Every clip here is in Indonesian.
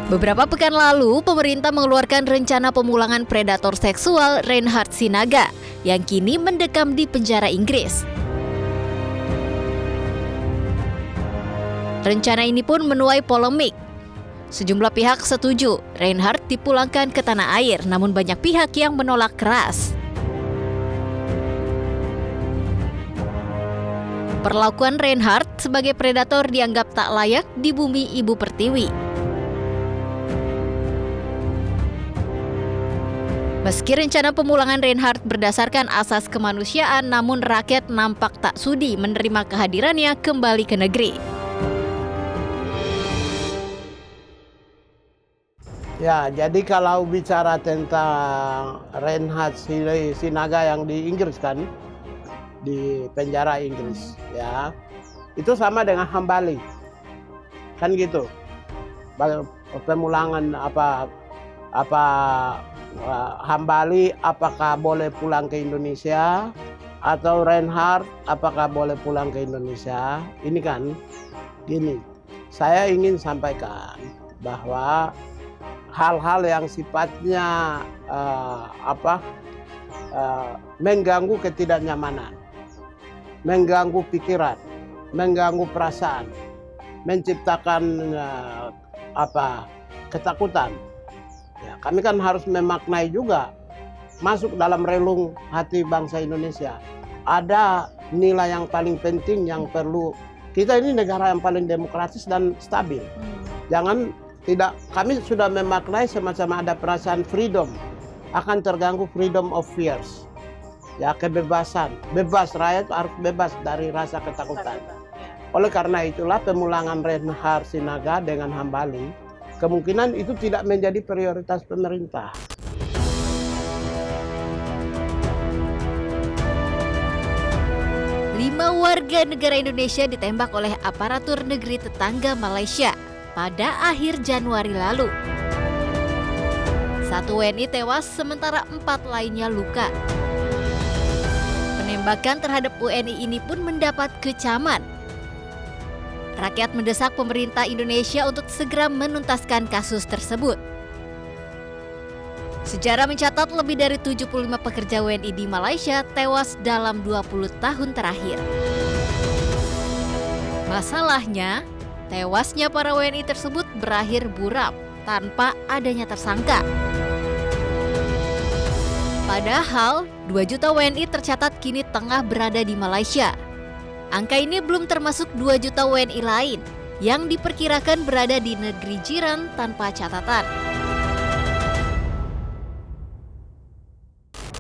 Beberapa pekan lalu, pemerintah mengeluarkan rencana pemulangan predator seksual Reinhard Sinaga yang kini mendekam di penjara Inggris. Rencana ini pun menuai polemik. Sejumlah pihak setuju Reinhard dipulangkan ke tanah air, namun banyak pihak yang menolak keras. Perlakuan Reinhard sebagai predator dianggap tak layak di bumi Ibu Pertiwi. Meski rencana pemulangan Reinhard berdasarkan asas kemanusiaan, namun rakyat nampak tak sudi menerima kehadirannya kembali ke negeri. Ya, jadi kalau bicara tentang Reinhard Sinaga yang di Inggris kan, di penjara Inggris, ya, itu sama dengan Hambali, kan gitu. Pemulangan Hambali apakah boleh pulang ke Indonesia atau Reinhard apakah boleh pulang ke Indonesia? Ini kan gini, saya ingin sampaikan bahwa hal-hal yang sifatnya mengganggu ketidaknyamanan, mengganggu pikiran, mengganggu perasaan, menciptakan ketakutan. Ya, kami kan harus memaknai juga masuk dalam relung hati bangsa Indonesia. Ada nilai yang paling penting yang perlu. Kita ini negara yang paling demokratis dan stabil. Jangan tidak, kami sudah memaknai semacam ada perasaan freedom, akan terganggu freedom of fears. Ya, kebebasan, bebas, rakyat harus bebas dari rasa ketakutan. Oleh karena itulah pemulangan Reinhard Sinaga dengan Hambali kemungkinan itu tidak menjadi prioritas pemerintah. Lima warga negara Indonesia ditembak oleh aparatur negeri tetangga Malaysia pada akhir Januari lalu. 1 WNI tewas sementara 4 lainnya luka. Penembakan terhadap WNI ini pun mendapat kecaman. Rakyat mendesak pemerintah Indonesia untuk segera menuntaskan kasus tersebut. Sejarah mencatat lebih dari 75 pekerja WNI di Malaysia tewas dalam 20 tahun terakhir. Masalahnya, tewasnya para WNI tersebut berakhir buram tanpa adanya tersangka. Padahal, 2 juta WNI tercatat kini tengah berada di Malaysia. Angka ini belum termasuk 2 juta WNI lain yang diperkirakan berada di negeri jiran tanpa catatan.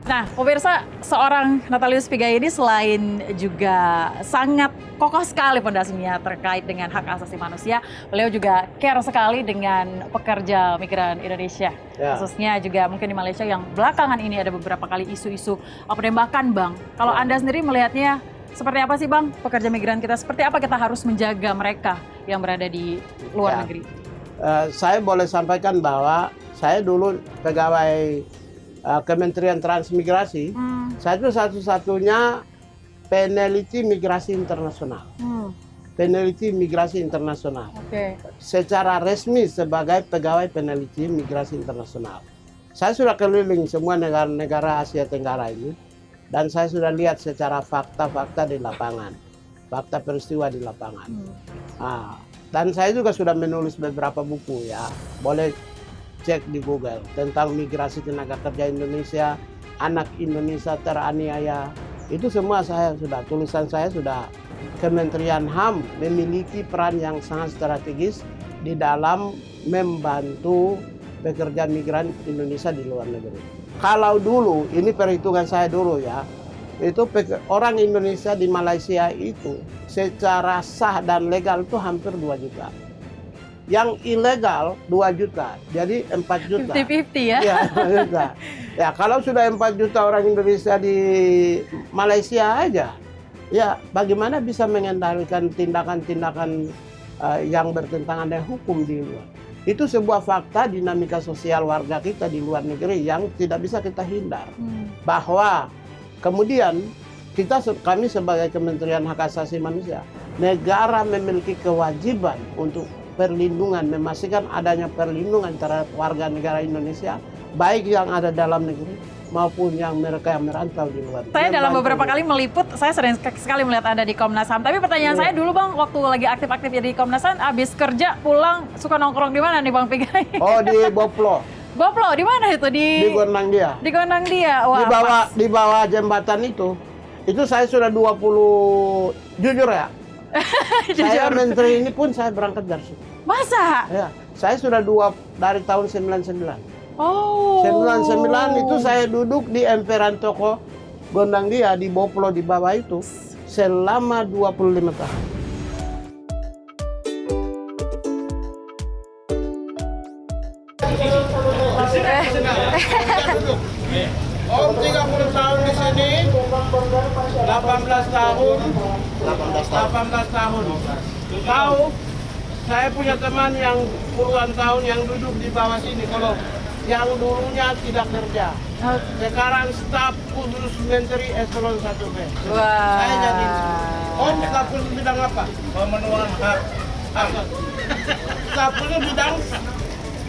Nah, pemirsa, seorang Natalius Pigai ini selain juga sangat kokoh sekali pondasinya terkait dengan hak asasi manusia, beliau juga care sekali dengan pekerja migran Indonesia. Ya. Khususnya juga mungkin di Malaysia yang belakangan ini ada beberapa kali isu-isu penembakan, Bang. Kalau Anda sendiri melihatnya seperti apa sih, Bang, pekerja migran kita? Seperti apa kita harus menjaga mereka yang berada di luar negeri? Saya boleh sampaikan bahwa saya dulu pegawai Kementerian Transmigrasi. Saya itu satu-satunya peneliti migrasi internasional. Peneliti migrasi internasional. Secara resmi sebagai pegawai peneliti migrasi internasional. Saya sudah keliling semua negara-negara Asia Tenggara ini. Dan saya sudah lihat secara fakta-fakta di lapangan, fakta peristiwa di lapangan. Dan saya juga sudah menulis beberapa buku, ya, boleh cek di Google tentang migrasi tenaga kerja Indonesia, anak Indonesia teraniaya. Itu semua tulisan saya sudah. Kementerian HAM memiliki peran yang sangat strategis di dalam membantu pekerja migran Indonesia di luar negeri. Kalau dulu, ini perhitungan saya dulu ya, itu orang Indonesia di Malaysia itu secara sah dan legal itu hampir 2 juta. Yang ilegal 2 juta, jadi 4 juta. 50-50 ya? Ya, 2 juta. Ya, kalau sudah 4 juta orang Indonesia di Malaysia aja, ya bagaimana bisa mengendalikan tindakan-tindakan yang bertentangan dengan hukum di luar. Itu sebuah fakta dinamika sosial warga kita di luar negeri yang tidak bisa kita hindar. Bahwa kemudian kami sebagai Kementerian Hak Asasi Manusia, negara memiliki kewajiban untuk perlindungan, memastikan adanya perlindungan terhadap warga negara Indonesia, baik yang ada dalam negeri maupun yang mereka yang merantau di luar. Saya dalam beberapa kali meliput, saya sering sekali melihat Anda di Komnas HAM. Tapi pertanyaan saya dulu Bang, waktu lagi aktif-aktif di Komnas HAM, habis kerja pulang suka nongkrong di mana nih Bang Pigai? Oh, di Boplo. Boplo, di mana itu? Di Gondang Dia. Di Gondang Dia. Wah, Di bawah jembatan itu saya sudah 20, jujur ya. Saya menteri ini pun saya berangkat dari situ. Masa? Ya, saya sudah dari tahun 99. Oh. 99 itu saya duduk di emperan toko Gondang Dia di Boplo di bawah itu selama 25 tahun. Om 30 tahun di sini, 18 tahun. Tahu, saya punya teman yang puluhan tahun yang duduk di bawah sini. Kalau yang dulunya tidak kerja, sekarang staf khusus Menteri Eselon 1B. Wah. Saya jadi. Om staf khusus bidang apa? Pemenuhan hak Staf khusus bidang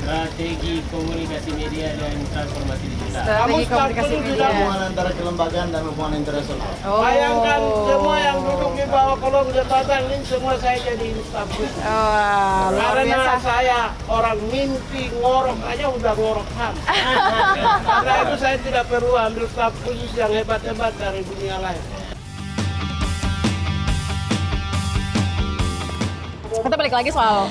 strategi komunikasi media dan transformasi digital. Strategi staf komunikasi khusus media. bidang Hubungan antara kelembagaan dan hubungan internasional. Oh. Bayangkan semua yang duduk di bawah kolong jembatan ini semua saya jadi staf khusus. Wah, luar Karena biasa. saya orang mimpi ngorok aja udah ngorok HAM. Karena itu saya tidak perlu ambil staf khusus yang hebat-hebat dari dunia lain. Kita balik lagi soal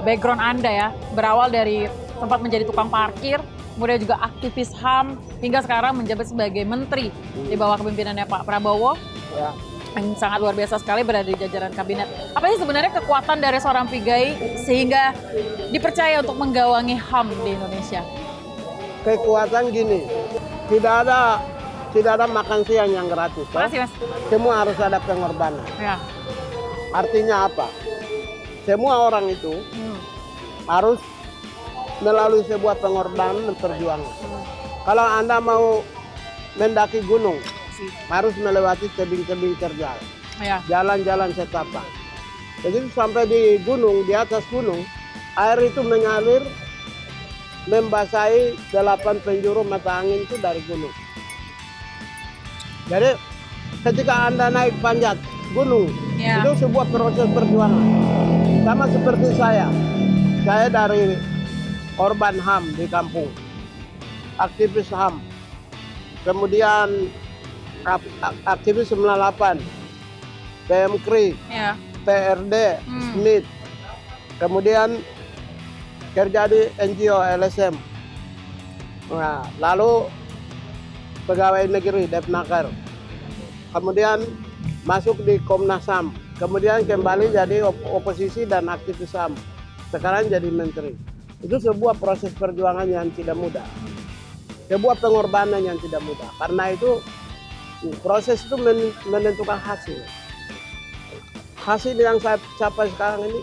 background Anda ya. Berawal dari sempat menjadi tukang parkir, kemudian juga aktivis HAM, hingga sekarang menjabat sebagai menteri di bawah kepemimpinannya Pak Prabowo. Ya. Yang sangat luar biasa sekali berada di jajaran kabinet. Apa sih sebenarnya kekuatan dari seorang Pigai sehingga dipercaya untuk menggawangi HAM di Indonesia? Kekuatan gini, tidak ada makan siang yang gratis. Terima kasih Mas. Semua harus ada pengorbanan. Ya. Artinya apa? Semua orang itu harus melalui sebuah pengorbanan dan perjuangan. Kalau Anda mau mendaki gunung, harus melewati tebing-tebing terjal, Ya. jalan-jalan setapak. Begitu sampai di gunung, di atas gunung, air itu mengalir, membasahi 8 penjuru mata angin itu dari gunung. Jadi ketika Anda naik panjat gunung, Ya. itu sebuah proses perjuangan. Sama seperti saya dari korban HAM di kampung, aktivis HAM, kemudian aktivis 98, PMKRI, Ya. PRD, Smith, kemudian kerja di NGO LSM, nah, lalu pegawai negeri Depnaker, kemudian masuk di Komnas HAM, kemudian kembali jadi oposisi dan aktivis HAM, sekarang jadi menteri. Itu sebuah proses perjuangan yang tidak mudah, sebuah pengorbanan yang tidak mudah. Karena itu proses itu menentukan hasil. Hasil yang saya capai sekarang ini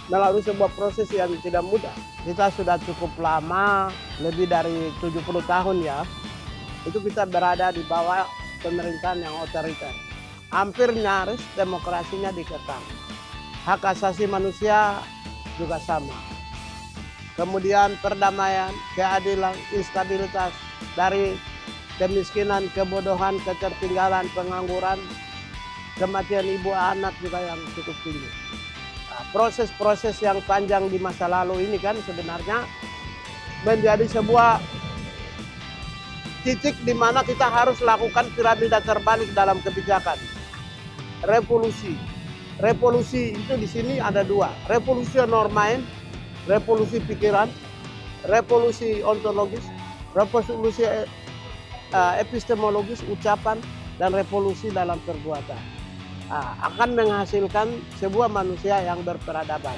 melalui sebuah proses yang tidak mudah. Kita sudah cukup lama, lebih dari 70 tahun ya, itu kita berada di bawah pemerintahan yang otoriter. Hampir nyaris demokrasinya dikekang. Hak asasi manusia juga sama. Kemudian perdamaian, keadilan, instabilitas, dari kemiskinan, kebodohan, ketertinggalan, pengangguran, kematian ibu anak juga yang cukup tinggi. Nah, proses-proses yang panjang di masa lalu ini kan sebenarnya menjadi sebuah titik di mana kita harus lakukan piramida terbalik dalam kebijakan. Revolusi. Revolusi itu di sini ada dua. Revolusi normain, revolusi pikiran, revolusi ontologis, revolusi epistemologis, ucapan, dan revolusi dalam perbuatan. Akan menghasilkan sebuah manusia yang berperadaban.